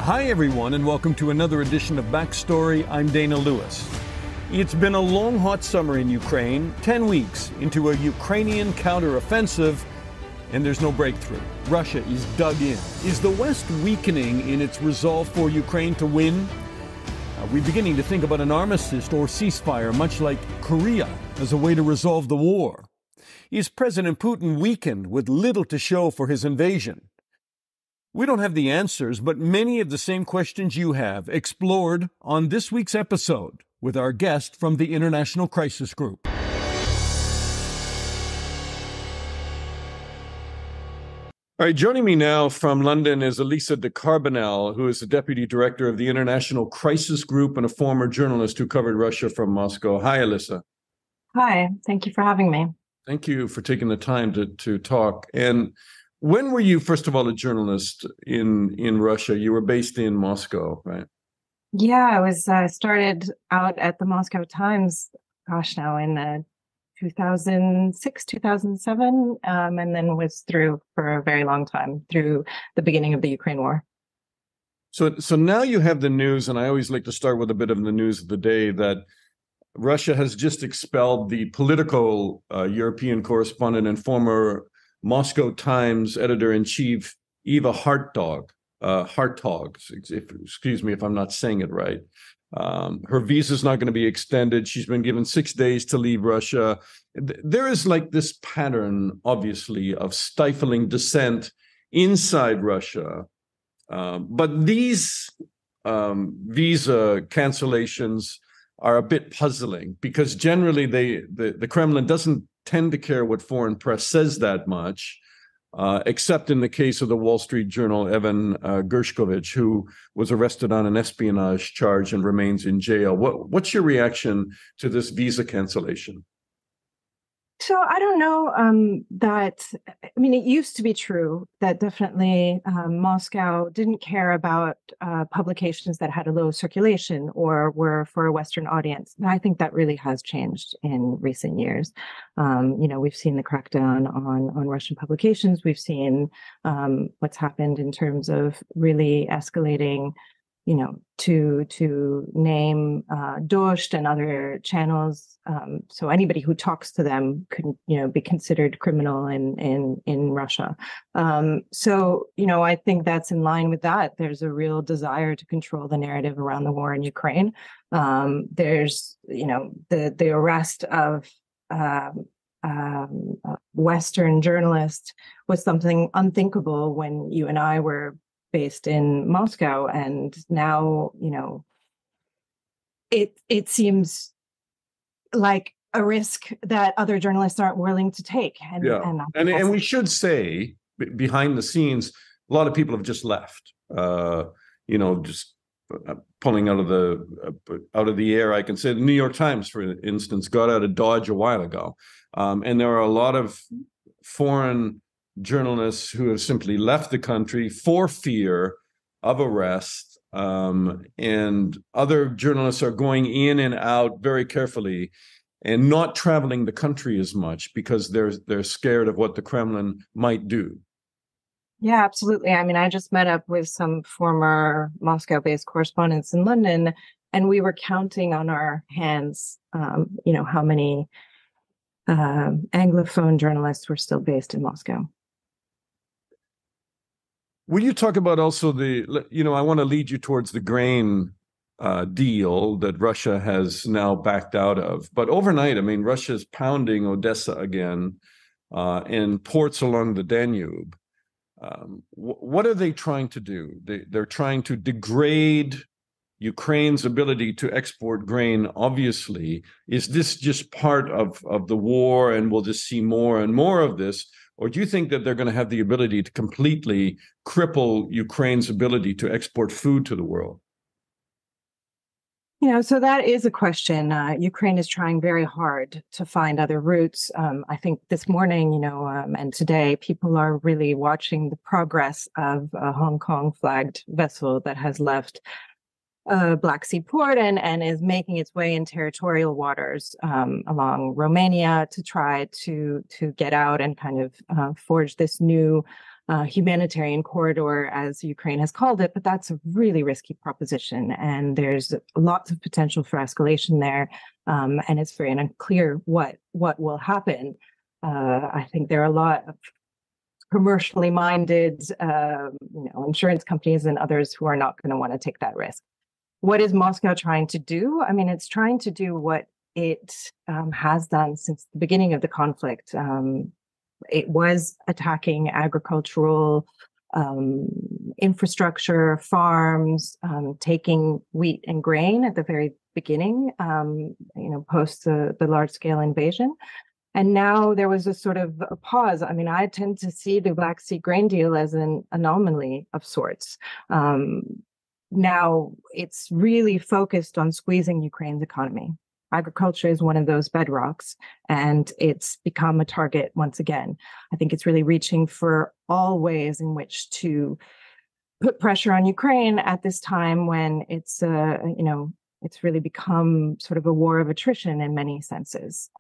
Hi, everyone, and welcome to another edition of Backstory. I'm Dana Lewis. It's been a long, hot summer in Ukraine, 10 weeks into a Ukrainian counteroffensive, and there's no breakthrough. Russia is dug in. Is the West weakening in its resolve for Ukraine to win? Are we beginning to think about an armistice or ceasefire, much like Korea, as a way to resolve the war? Is President Putin weakened with little to show for his invasion? We don't have the answers, but many of the same questions you have explored on this week's episode with our guest from the International Crisis Group. All right, joining me now from London is Alissa De Carbonell, who is the Deputy Director of the International Crisis Group and a former journalist who covered Russia from Moscow. Hi, Alissa. Hi, thank you for having me. Thank you for taking the time to talk. And when were you, first of all, a journalist in Russia? You were based in Moscow, right? Yeah, I started out at the Moscow Times, now in 2006, 2007, and then was through for a very long time, through the beginning of the Ukraine war. So now you have the news, and I always like to start with a bit of the news of the day, that Russia has just expelled the Politico European correspondent and former Moscow Times editor-in-chief Eva Hartog. Excuse me if I'm not saying it right. Her visa is not going to be extended. She's been given 6 days to leave Russia. There is like this pattern, obviously, of stifling dissent inside Russia. But these visa cancellations are a bit puzzling because generally the Kremlin doesn't tend to care what foreign press says that much, except in the case of the Wall Street Journal, Evan Gershkovich, who was arrested on an espionage charge and remains in jail. What's your reaction to this visa cancellation? So I don't know it used to be true that definitely Moscow didn't care about publications that had a low circulation or were for a Western audience. And I think that really has changed in recent years. We've seen the crackdown on Russian publications. We've seen what's happened in terms of really escalating to name Dost and other channels. So anybody who talks to them could, be considered criminal in Russia. I think that's in line with that. There's a real desire to control the narrative around the war in Ukraine. There's, the arrest of Western journalists was something unthinkable when you and I were based in Moscow, and now it seems like a risk that other journalists aren't willing to take. And we should say behind the scenes, a lot of people have just left. Just pulling out of the air. I can say the New York Times, for instance, got out of Dodge a while ago, and there are a lot of foreign journalists who have simply left the country for fear of arrest, and other journalists are going in and out very carefully and not traveling the country as much because they're scared of what the Kremlin might do. Yeah, absolutely. I just met up with some former Moscow-based correspondents in London, and we were counting on our hands, how many Anglophone journalists were still based in Moscow. Will you talk about also I want to lead you towards the grain deal that Russia has now backed out of. But overnight, Russia's pounding Odessa again and ports along the Danube. What are they trying to do? They're trying to degrade Ukraine's ability to export grain, obviously. Is this just part of the war and we'll just see more and more of this? Or do you think that they're going to have the ability to completely cripple Ukraine's ability to export food to the world? So that is a question. Ukraine is trying very hard to find other routes. I think this morning, and today, people are really watching the progress of a Hong Kong flagged vessel that has left Black Sea port and is making its way in territorial waters along Romania to try to get out and kind of forge this new humanitarian corridor, as Ukraine has called it, but that's a really risky proposition. And there's lots of potential for escalation there. And it's very unclear what will happen. I think there are a lot of commercially minded insurance companies and others who are not going to want to take that risk. What is Moscow trying to do? I mean, it's trying to do what it has done since the beginning of the conflict. It was attacking agricultural infrastructure, farms, taking wheat and grain at the very beginning, post the large-scale invasion. And now there was a sort of a pause. I mean, I tend to see the Black Sea grain deal as an anomaly of sorts. Now it's really focused on squeezing Ukraine's economy. Agriculture is one of those bedrocks, and it's become a target once again. I think it's really reaching for all ways in which to put pressure on Ukraine at this time when it's really become sort of a war of attrition in many senses.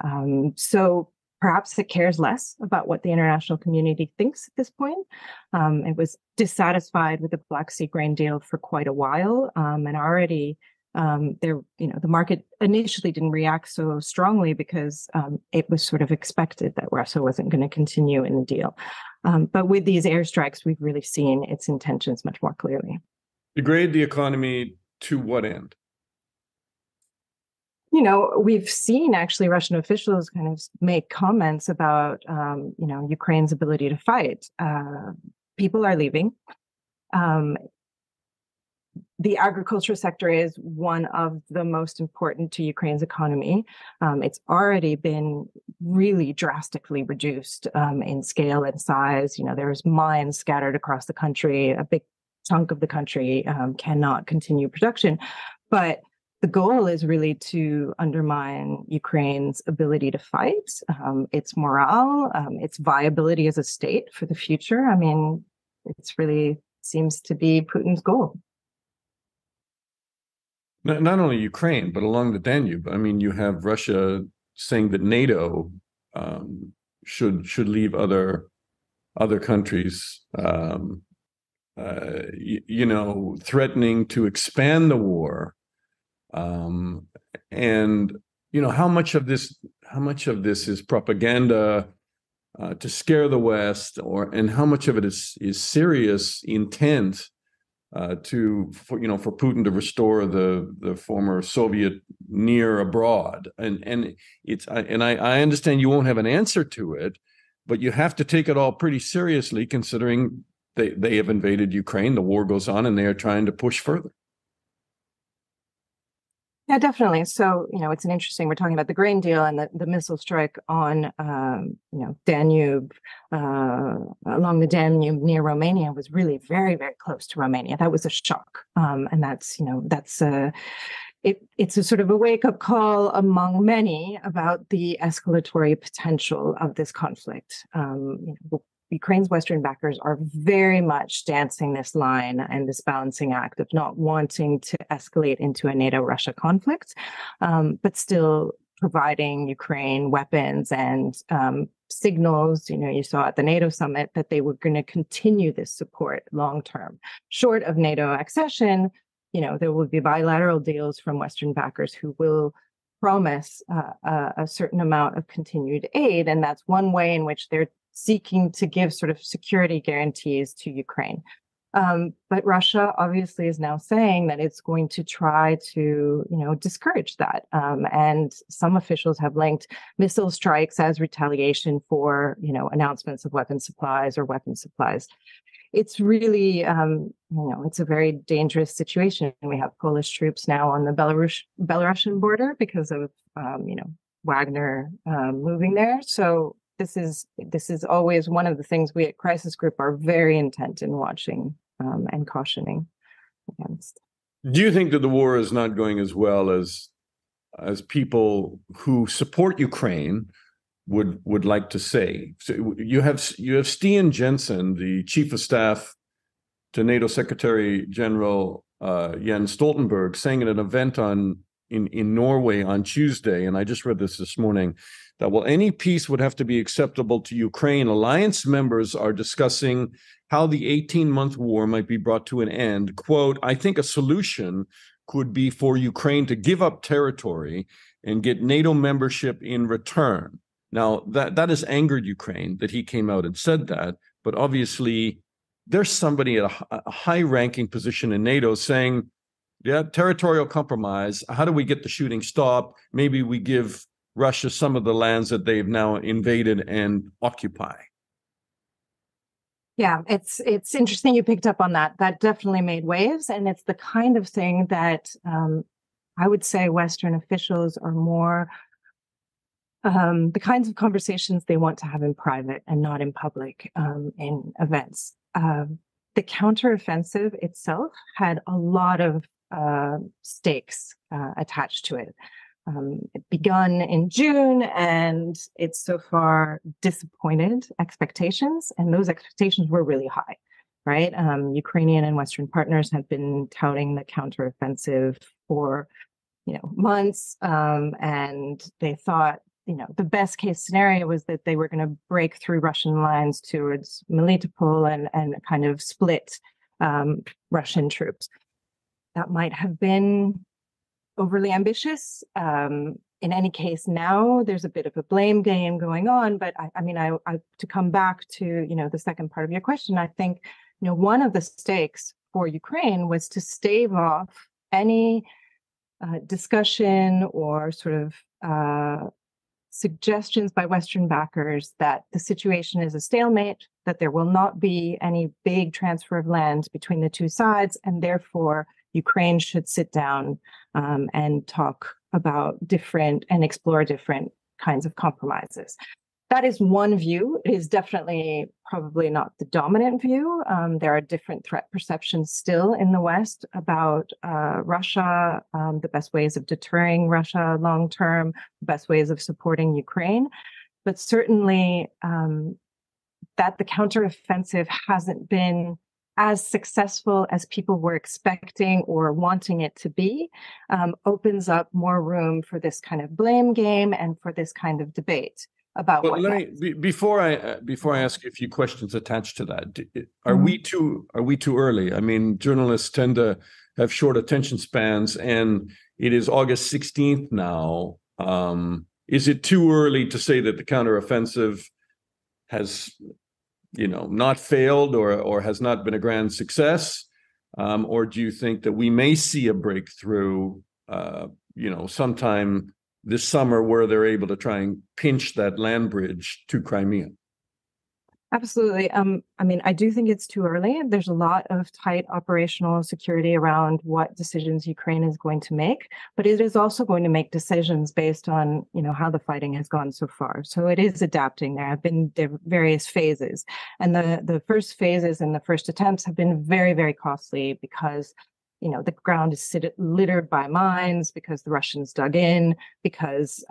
So perhaps it cares less about what the international community thinks at this point. It was dissatisfied with the Black Sea grain deal for quite a while, and already the market initially didn't react so strongly because it was sort of expected that Russia wasn't going to continue in the deal. But with these airstrikes, we've really seen its intentions much more clearly. Degrade the economy to what end? We've seen actually Russian officials kind of make comments about, Ukraine's ability to fight. People are leaving. The agriculture sector is one of the most important to Ukraine's economy. It's already been really drastically reduced in scale and size. There's mines scattered across the country. A big chunk of the country cannot continue production. But the goal is really to undermine Ukraine's ability to fight, its morale, its viability as a state for the future. I mean, it's really seems to be Putin's goal. Not only Ukraine, but along the Danube. I mean, you have Russia saying that NATO should leave other countries, threatening to expand the war. And how much of this is propaganda to scare the West, and how much of it is serious intent for Putin to restore the former Soviet near abroad, and I understand you won't have an answer to it, but you have to take it all pretty seriously, considering they have invaded Ukraine, the war goes on, and they are trying to push further. Yeah, definitely. So, it's an interesting, we're talking about the grain deal and the missile strike on, Danube, along the Danube near Romania was really very, very close to Romania. That was a shock. And it's a sort of a wake-up call among many about the escalatory potential of this conflict. Ukraine's Western backers are very much dancing this line and this balancing act of not wanting to escalate into a NATO-Russia conflict, but still providing Ukraine weapons and signals. You saw at the NATO summit that they were going to continue this support long-term. Short of NATO accession, there will be bilateral deals from Western backers who will promise a certain amount of continued aid. And that's one way in which they're seeking to give sort of security guarantees to Ukraine. But Russia obviously is now saying that it's going to try to, discourage that. And some officials have linked missile strikes as retaliation for, announcements of weapon supplies. It's really, it's a very dangerous situation. We have Polish troops now on the Belarusian border because of, Wagner moving there. So this is always one of the things we at Crisis Group are very intent in watching and cautioning against. Do you think that the war is not going as well as people who support Ukraine would like to say? So you have Stian Jensen, the chief of staff to NATO Secretary General Jens Stoltenberg, saying at an event on in Norway on Tuesday, and I just read this morning, that while any peace would have to be acceptable to Ukraine, alliance members are discussing how the 18-month war might be brought to an end. Quote, I think a solution could be for Ukraine to give up territory and get NATO membership in return. Now, that has angered Ukraine that he came out and said that, but obviously there's somebody at a high-ranking position in NATO saying, yeah, territorial compromise. How do we get the shooting stopped? Maybe we give Russia some of the lands that they've now invaded and occupy. Yeah, it's interesting you picked up on that. That definitely made waves, and it's the kind of thing that I would say Western officials are more the kinds of conversations they want to have in private and not in public in events. The counteroffensive itself had a lot of stakes attached to it. It begun in June, and it's so far disappointed expectations, and those expectations were really high, right? Ukrainian and Western partners have been touting the counteroffensive for, months, and they thought, the best case scenario was that they were going to break through Russian lines towards Melitopol and kind of split Russian troops. That might have been overly ambitious. In any case, now there's a bit of a blame game going on. But I to come back to the second part of your question, I think one of the stakes for Ukraine was to stave off any discussion or sort of suggestions by Western backers that the situation is a stalemate, that there will not be any big transfer of land between the two sides, and therefore Ukraine should sit down and talk about different and explore different kinds of compromises. That is one view. It is definitely probably not the dominant view. There are different threat perceptions still in the West about Russia, the best ways of deterring Russia long term, the best ways of supporting Ukraine. But certainly that the counteroffensive hasn't been as successful as people were expecting or wanting it to be, opens up more room for this kind of blame game and for this kind of debate about what. Before I ask you a few questions attached to that, are we too early? I mean, journalists tend to have short attention spans, and it is August 16th now. Is it too early to say that the counteroffensive has not failed or has not been a grand success? Or do you think that we may see a breakthrough, sometime this summer where they're able to try and pinch that land bridge to Crimea? Absolutely. I do think it's too early. There's a lot of tight operational security around what decisions Ukraine is going to make, but it is also going to make decisions based on, how the fighting has gone so far. So it is adapting. There have been various phases, and the first phases and the first attempts have been very, very costly because the ground is littered by mines, because the Russians dug in, because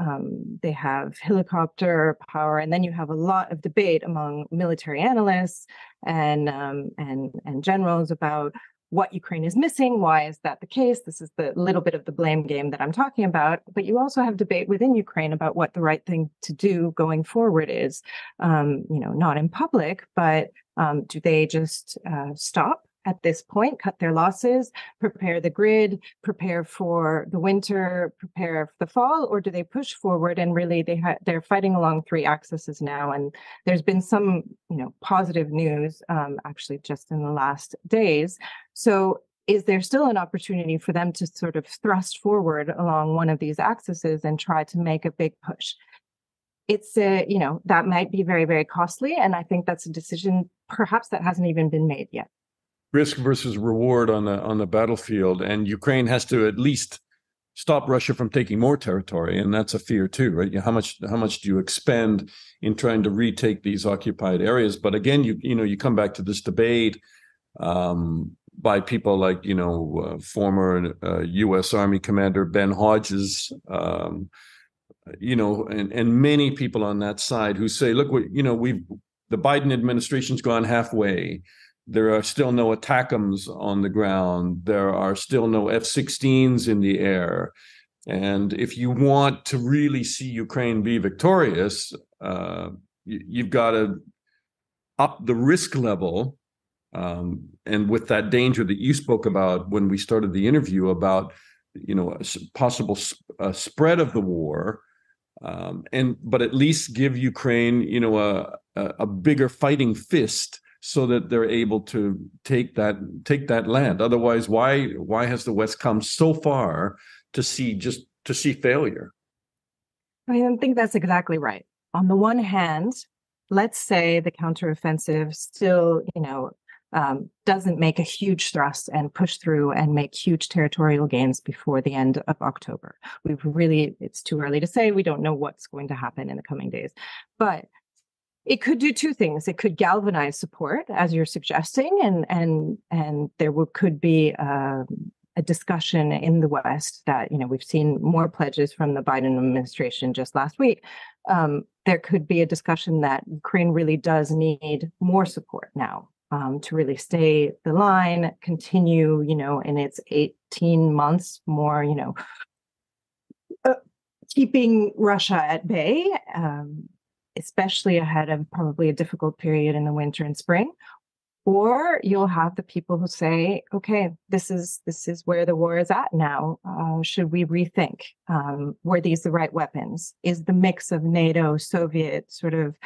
they have helicopter power. And then you have a lot of debate among military analysts and generals about what Ukraine is missing. Why is that the case? This is the little bit of the blame game that I'm talking about. But you also have debate within Ukraine about what the right thing to do going forward is, not in public, but do they just stop at this point, cut their losses, prepare the grid, prepare for the winter, prepare for the fall, or do they push forward? And really, they're fighting along three axes now. And there's been some, positive news, actually, just in the last days. So, is there still an opportunity for them to sort of thrust forward along one of these axes and try to make a big push? It's that might be very, very costly, and I think that's a decision perhaps that hasn't even been made yet. Risk versus reward on the battlefield, and Ukraine has to at least stop Russia from taking more territory, and that's a fear too, right? How much do you expend in trying to retake these occupied areas? But again, you come back to this debate by people like former U.S. Army Commander Ben Hodges, and many people on that side who say, look, the Biden administration's gone halfway. There are still no ATACMS on the ground. There are still no F-16s in the air. And if you want to really see Ukraine be victorious, you've got to up the risk level. And with that danger that you spoke about when we started the interview about, a possible spread of the war, but at least give Ukraine, a bigger fighting fist so that they're able to take that land. Otherwise, why has the West come so far to see failure? I think that's exactly right. On the one hand, let's say the counteroffensive still, doesn't make a huge thrust and push through and make huge territorial gains before the end of October. It's too early to say. We don't know what's going to happen in the coming days. But it could do two things. It could galvanize support, as you're suggesting, and there could be a discussion in the West that, we've seen more pledges from the Biden administration just last week. There could be a discussion that Ukraine really does need more support now to really stay the line, continue, in its 18 months more, keeping Russia at bay, especially ahead of probably a difficult period in the winter and spring. Or you'll have the people who say, okay, this is where the war is at now. Should we rethink? Were these the right weapons? Is the mix of NATO, Soviet sort of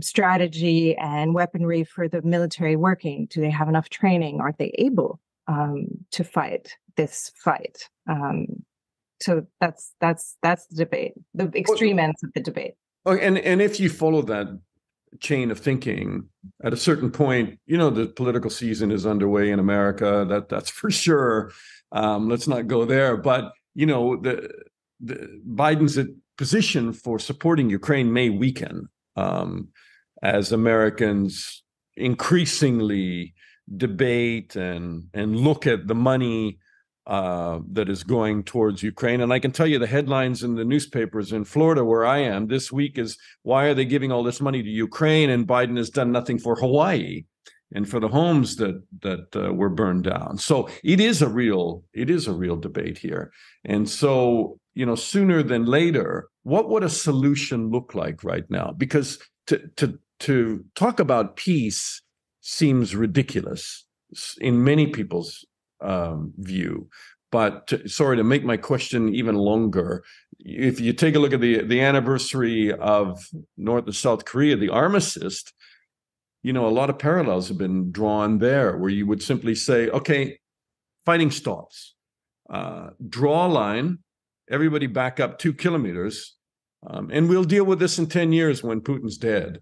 strategy and weaponry for the military working? Do they have enough training? Are they able to fight this fight? So that's the debate, the extreme ends of the debate. Oh, and if you follow that chain of thinking, at a certain point, the political season is underway in America. That's for sure. Let's not go there. But the Biden's position for supporting Ukraine may weaken as Americans increasingly debate and look at the money that is going towards Ukraine. And I can tell you the headlines in the newspapers in Florida, where I am this week, is why are they giving all this money to Ukraine and Biden has done nothing for Hawaii and for the homes that were burned down. So it is a real debate here. And so, sooner than later, what would a solution look like right now? Because to talk about peace seems ridiculous in many people's view. But to make my question even longer, if you take a look at the anniversary of North and South Korea, the armistice, a lot of parallels have been drawn there, where you would simply say, okay, fighting stops, draw a line, everybody back up 2 kilometers, and we'll deal with this in 10 years when Putin's dead.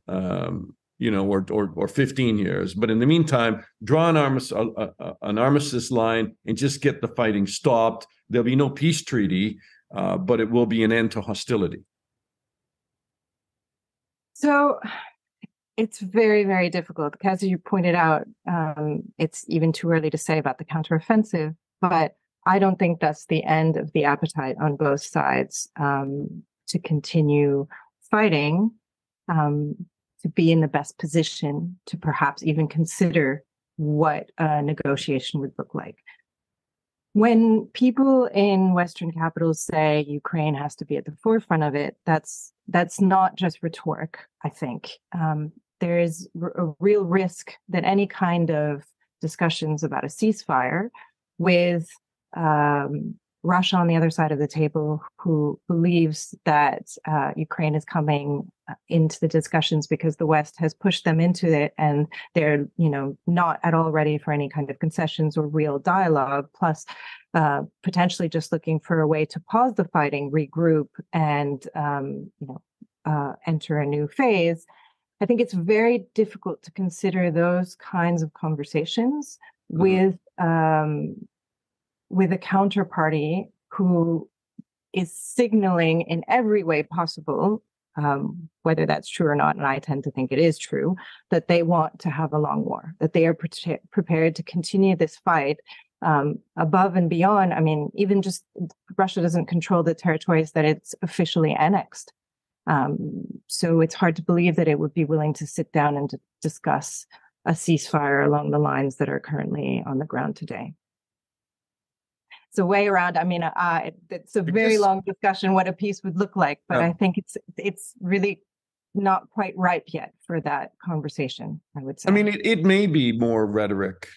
Or 15 years. But in the meantime, draw an armistice line and just get the fighting stopped. There'll be no peace treaty, but it will be an end to hostility. So it's very, very difficult. As you pointed out, it's even too early to say about the counteroffensive, but I don't think that's the end of the appetite on both sides to continue fighting, to be in the best position to perhaps even consider what a negotiation would look like. When people in Western capitals say Ukraine has to be at the forefront of it, that's not just rhetoric, I think. There is a real risk that any kind of discussions about a ceasefire with Russia on the other side of the table, who believes that Ukraine is coming into the discussions because the West has pushed them into it, and they're, not at all ready for any kind of concessions or real dialogue. Plus, potentially just looking for a way to pause the fighting, regroup, and enter a new phase. I think it's very difficult to consider those kinds of conversations with a counterparty who is signaling in every way possible, whether that's true or not, and I tend to think it is true, that they want to have a long war, that they are prepared to continue this fight above and beyond. I mean, even just Russia doesn't control the territories that it's officially annexed. So it's hard to believe that it would be willing to sit down and to discuss a ceasefire along the lines that are currently on the ground today. a way around. I mean, it's a very long discussion what a peace would look like, but I think it's really not quite ripe yet for that conversation, I would say. I mean, it may be more rhetoric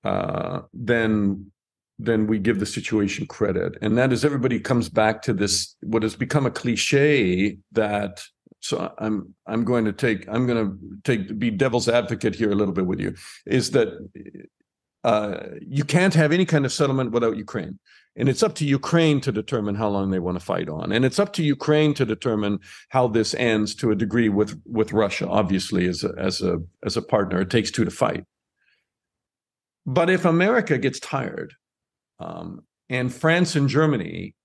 than we give the situation credit, and that is everybody comes back to this, what has become a cliche that. So I'm going to be devil's advocate here a little bit with you, is that you can't have any kind of settlement without Ukraine. And it's up to Ukraine to determine how long they want to fight on. And it's up to Ukraine to determine how this ends to a degree with Russia, obviously, as a partner. It takes two to fight. But if America gets tired, and France and Germany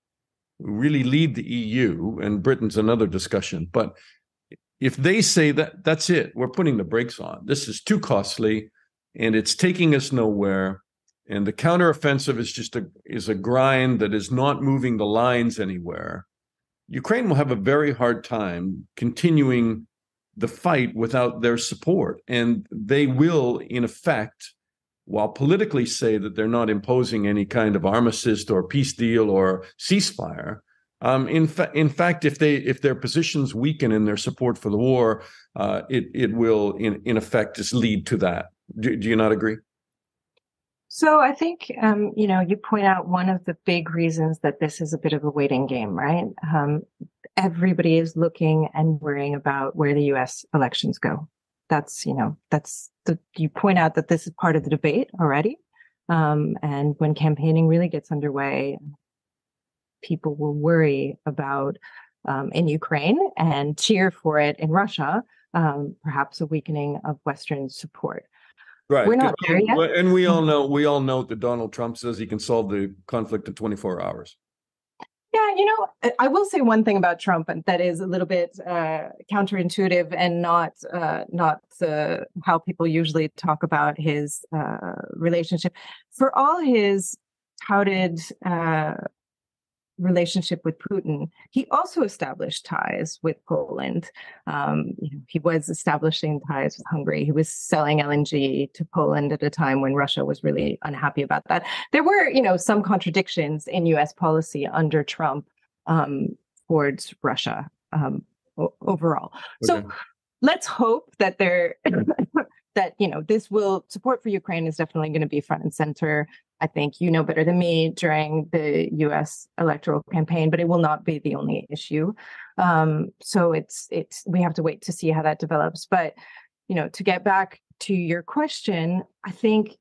really lead the EU, and Britain's another discussion, but if they say that that's it, we're putting the brakes on, this is too costly, and it's taking us nowhere, and the counteroffensive is a grind that is not moving the lines anywhere, Ukraine will have a very hard time continuing the fight without their support. And they will, in effect, while politically say that they're not imposing any kind of armistice or peace deal or ceasefire, in fact, if their positions weaken in their support for the war, it will, in effect, just lead to that. Do you not agree? So I think, you point out one of the big reasons that this is a bit of a waiting game, right? Everybody is looking and worrying about where the U.S. elections go. You point out that this is part of the debate already. And when campaigning really gets underway, people will worry about in Ukraine and cheer for it in Russia, perhaps a weakening of Western support. Right. We're not there yet. And we all know that Donald Trump says he can solve the conflict in 24 hours. Yeah, I will say one thing about Trump that is a little bit counterintuitive and not how people usually talk about his relationship. For all his touted relationship with Putin, he also established ties with Poland. He was establishing ties with Hungary. He was selling LNG to Poland at a time when Russia was really unhappy about that. There were, some contradictions in U.S. policy under Trump towards Russia overall. Okay. So let's hope that this support for Ukraine is definitely going to be front and center. I think you know better than me during the U.S. electoral campaign, but it will not be the only issue. So we have to wait to see how that develops. But to get back to your question, I think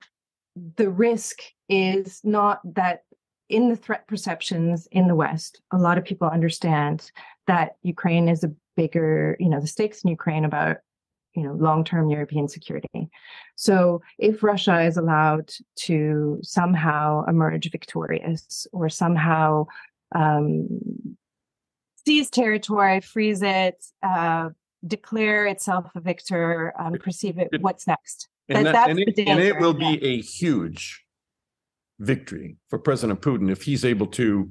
the risk is not that in the threat perceptions in the West, a lot of people understand that Ukraine is a bigger, the stakes in Ukraine about long-term European security. So if Russia is allowed to somehow emerge victorious or somehow seize territory, freeze it, declare itself a victor, perceive it, what's next? And it will be a huge victory for President Putin if he's able to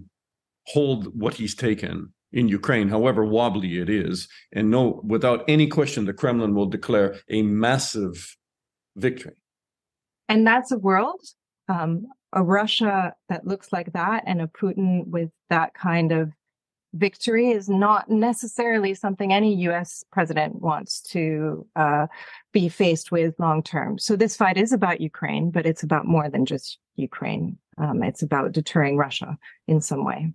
hold what he's taken in Ukraine, however wobbly it is, and without any question, the Kremlin will declare a massive victory. And that's a world, a Russia that looks like that, and a Putin with that kind of victory is not necessarily something any U.S. president wants to be faced with long term. So this fight is about Ukraine, but it's about more than just Ukraine. It's about deterring Russia in some way.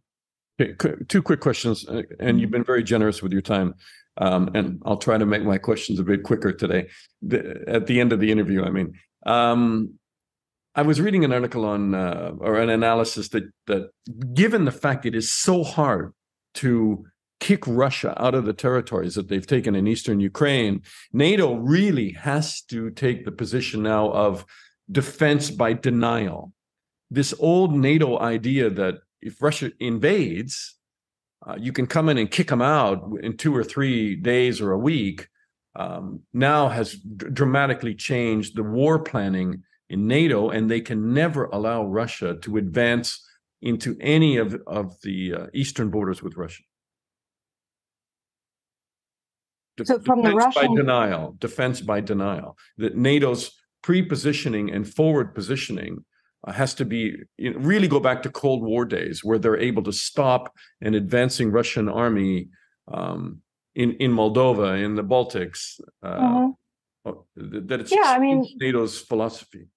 Okay, two quick questions, and you've been very generous with your time, and I'll try to make my questions a bit quicker today. At the end of the interview, I was reading an article on or an analysis that given the fact it is so hard to kick Russia out of the territories that they've taken in eastern Ukraine, NATO really has to take the position now of defense by denial. This old NATO idea that if Russia invades, you can come in and kick them out in 2 or 3 days or a week, now has dramatically changed the war planning in NATO, and they can never allow Russia to advance into any of the eastern borders with Russia. So from the Russian defense by denial, that NATO's pre-positioning and forward positioning has to be really go back to Cold War days, where they're able to stop an advancing Russian army in Moldova, in the Baltics. That it's NATO's philosophy.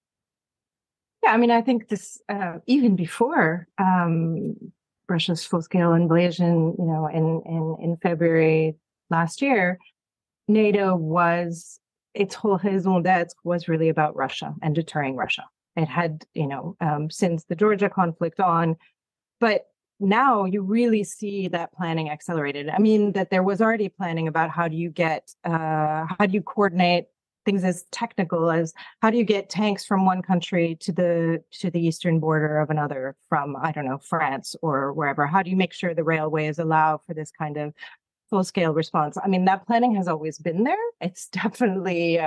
Yeah, I mean, I think this even before Russia's full-scale invasion, in February last year, NATO was its whole raison d'être was really about Russia and deterring Russia. It had, since the Georgia conflict on, but now you really see that planning accelerated. I mean, that there was already planning about how do you coordinate things as technical as how do you get tanks from one country to the eastern border of another from, I don't know, France or wherever. How do you make sure the railways allow for this kind of full-scale response? I mean, that planning has always been there. It's definitely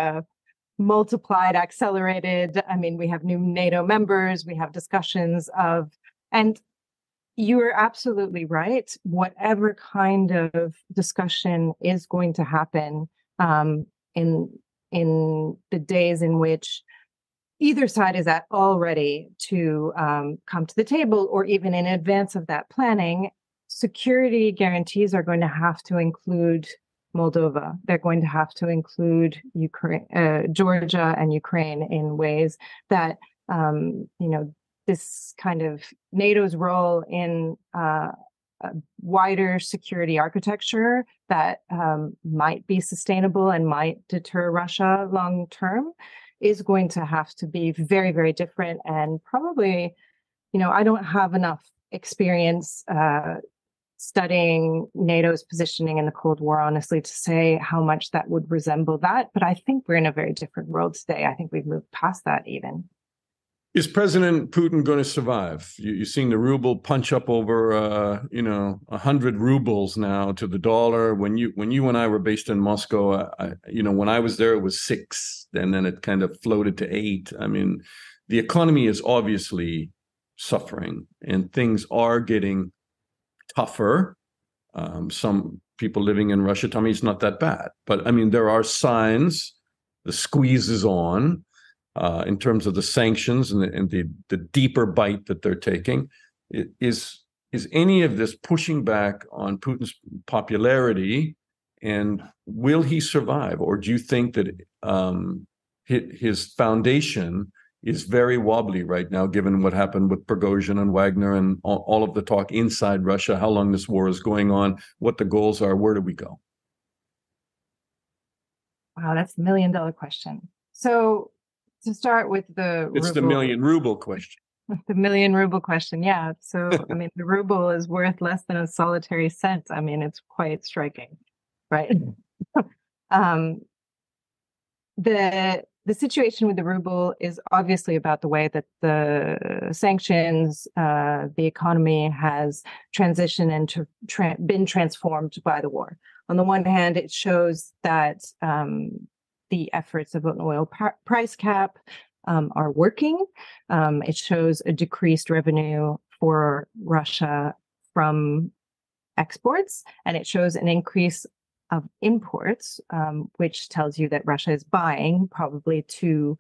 multiplied, accelerated. I mean, we have new NATO members, we have discussions of, and you are absolutely right. Whatever kind of discussion is going to happen in the days in which either side is at all ready to come to the table, or even in advance of that planning, security guarantees are going to have to include Moldova. They're going to have to include Ukraine, Georgia and Ukraine in ways that, this kind of NATO's role in a wider security architecture that might be sustainable and might deter Russia long term is going to have to be very, very different. And probably, I don't have enough experience studying NATO's positioning in the Cold War, honestly, to say how much that would resemble that. But I think we're in a very different world today. I think we've moved past that even. Is President Putin going to survive? You're seeing the ruble punch up over, 100 rubles now to the dollar. When you and I were based in Moscow, when I was there, it was 6, and then it kind of floated to 8. I mean, the economy is obviously suffering, and things are getting tougher. Some people living in Russia tell me it's not that bad, but I mean, there are signs the squeeze is on. In terms of the sanctions and the deeper bite that they're taking. Is any of this pushing back on Putin's popularity, and will he survive? Or do you think that his foundation is very wobbly right now, given what happened with Prigozhin and Wagner and all of the talk inside Russia, how long this war is going on, what the goals are, where do we go? Wow, that's $1 million question. So, to start with it's the million ruble question. The million ruble question, yeah. So, I mean, the ruble is worth less than a solitary cent. I mean, it's quite striking, right? The situation with the ruble is obviously about the way that the sanctions, the economy has transitioned and been transformed by the war. On the one hand, it shows that the efforts of an oil price cap are working. It shows a decreased revenue for Russia from exports, and it shows an increase of imports, which tells you that Russia is buying probably to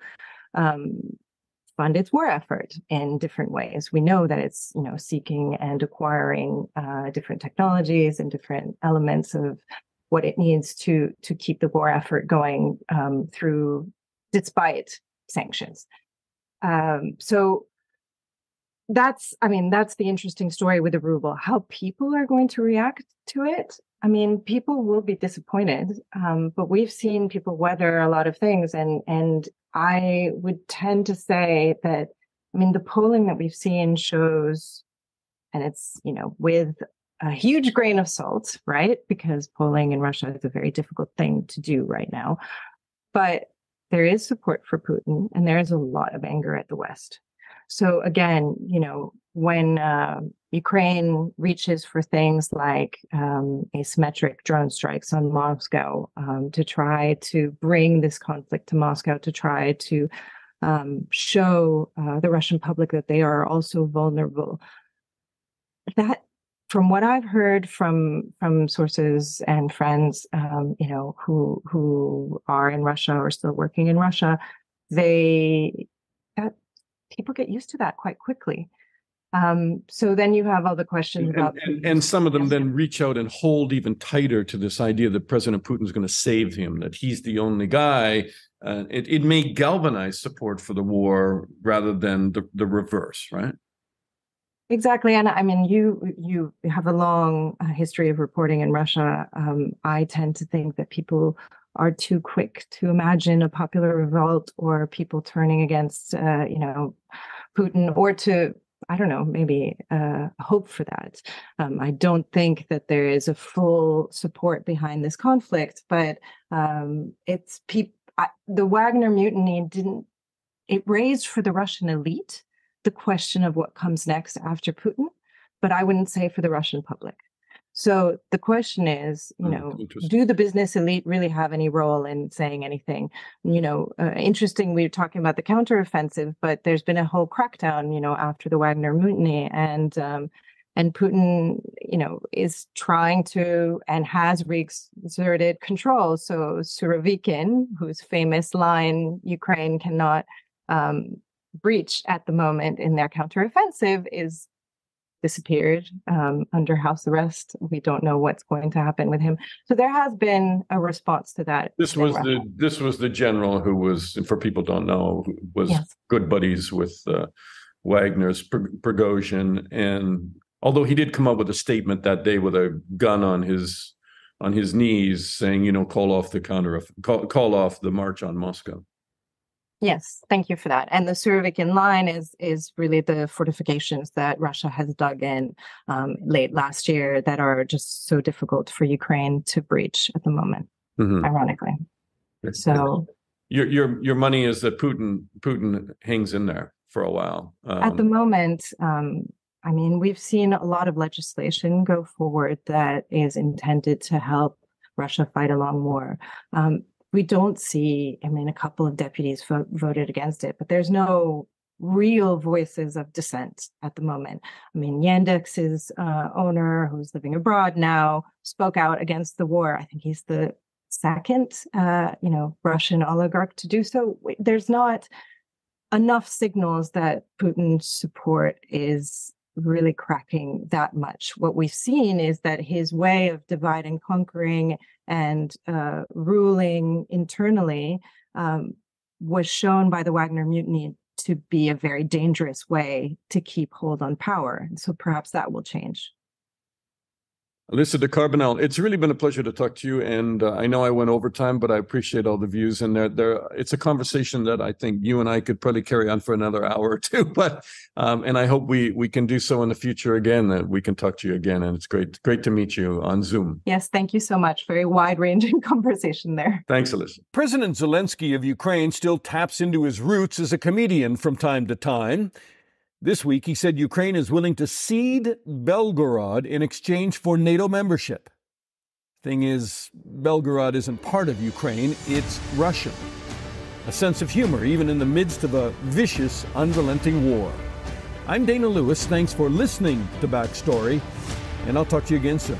fund its war effort in different ways. We know that it's seeking and acquiring different technologies and different elements of what it needs to keep the war effort going through, despite sanctions. So that's the interesting story with the ruble. How people are going to react to it, I mean, people will be disappointed, but we've seen people weather a lot of things, and I would tend to say that, I mean, the polling that we've seen shows, and it's with a huge grain of salt, right? Because polling in Russia is a very difficult thing to do right now. But there is support for Putin, and there is a lot of anger at the West. So again, when Ukraine reaches for things like asymmetric drone strikes on Moscow to try to bring this conflict to Moscow, to try to show the Russian public that they are also vulnerable, that, from what I've heard from sources and friends, who are in Russia or still working in Russia, that people get used to that quite quickly. So then you have all the questions about... And some of them then reach out and hold even tighter to this idea that President Putin's going to save him, that he's the only guy. It may galvanize support for the war rather than the reverse, right? Exactly. And I mean, you have a long history of reporting in Russia. I tend to think that people are too quick to imagine a popular revolt or people turning against, Putin, or to, I don't know, maybe hope for that. I don't think that there is a full support behind this conflict, but it's the Wagner mutiny it raised for the Russian elite the question of what comes next after Putin, but I wouldn't say for the Russian public. So the question is, do the business elite really have any role in saying anything? Interesting, we were talking about the counteroffensive, but there's been a whole crackdown, after the Wagner mutiny, and Putin, is trying to and has reexerted control. So Surovikin, whose famous line, Ukraine cannot breach at the moment in their counteroffensive, is disappeared under house arrest. We don't know what's going to happen with him. So there has been a response to that. This was the general who was, for people who don't know, who was good buddies with Wagner's Prigozhin, and although he did come up with a statement that day with a gun on his knees, saying, call off the march on Moscow. Yes, thank you for that. And the Surovikin line is really the fortifications that Russia has dug in late last year that are just so difficult for Ukraine to breach at the moment, ironically. So your money is that Putin hangs in there for a while. At the moment, we've seen a lot of legislation go forward that is intended to help Russia fight a long war. We don't see, a couple of deputies voted against it, but there's no real voices of dissent at the moment. Yandex's owner, who's living abroad now, spoke out against the war. I think he's the second, Russian oligarch to do so. There's not enough signals that Putin's support is really cracking that much. What we've seen is that his way of divide and conquering and ruling internally was shown by the Wagner mutiny to be a very dangerous way to keep hold on power. And so perhaps that will change. Alissa De Carbonell, it's really been a pleasure to talk to you. And I know I went over time, but I appreciate all the views. And it's a conversation that I think you and I could probably carry on for another hour or two. But and I hope we can do so in the future again, that we can talk to you again. And it's great to meet you on Zoom. Yes, thank you so much. Very wide-ranging conversation there. Thanks, Alissa. President Zelensky of Ukraine still taps into his roots as a comedian from time to time. This week, he said Ukraine is willing to cede Belgorod in exchange for NATO membership. Thing is, Belgorod isn't part of Ukraine, it's Russian. A sense of humor, even in the midst of a vicious, unrelenting war. I'm Dana Lewis. Thanks for listening to Backstory, and I'll talk to you again soon.